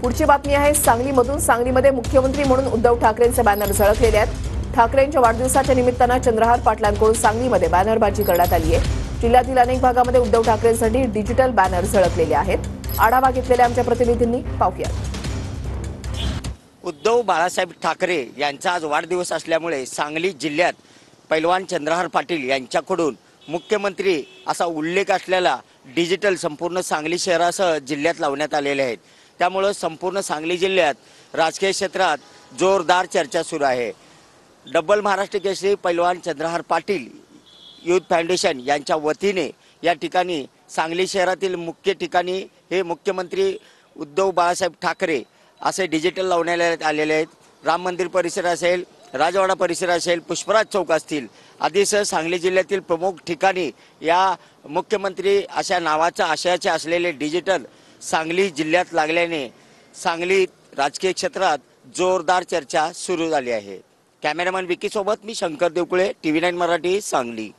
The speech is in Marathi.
पुढची बातमी आहे सांगलीमधून। सांगलीमध्ये मुख्यमंत्री म्हणून उद्धव ठाकरेंचे बॅनर झळकलेले आहेत। ठाकरेंच्या वाढदिवसाच्या निमित्तानं चंद्रहार पाटलांकडून सांगलीमध्ये बॅनरबाजी करण्यात आली आहे। जिल्ह्यातील अनेक भागामध्ये उद्धव ठाकरेंसाठी डिजिटल बॅनर झळकलेले आहेत। आढावा घेतलेल्या आमच्या प्रतिनिधींनी पाहूया। उद्धव बाळासाहेब ठाकरे यांचा आज वाढदिवस असल्यामुळे सांगली जिल्ह्यात पैलवान चंद्रहार पाटील यांच्याकडून मुख्यमंत्री असा उल्लेख असलेला डिजिटल संपूर्ण सांगली शहरासह जिल्ह्यात लावण्यात आलेले आहेत। त्यामुळे संपूर्ण सांगली जिल्ह्यात राजकीय क्षेत्रात जोरदार चर्चा सुरू आहे। डबल महाराष्ट्र केसरी पैलवान चंद्रहार पाटील युथ फाउंडेशन यांच्या वतीने या ठिकाणी सांगली शहरातील मुख्य ठिकाणी हे मुख्यमंत्री उद्धव बाळासाहेब ठाकरे असे डिजिटल लावण्यात आलेले आहेत। राम मंदिर परिसर असेल, राजवाडा परिसर असेल, पुष्पराज चौक असतील आदीसह सांगली जिल्ह्यातील प्रमुख ठिकाणी या मुख्यमंत्री अशा नावाचा आशयाचे असलेले डिजिटल सांगली जिल्ह्यात लागल्याने सांगलीत राजकीय क्षेत्रात जोरदार चर्चा सुरू झाली आहे। कॅमेरामॅन विकी सोबत मी शंकर देवकुळे, TV9 मराठी, सांगली।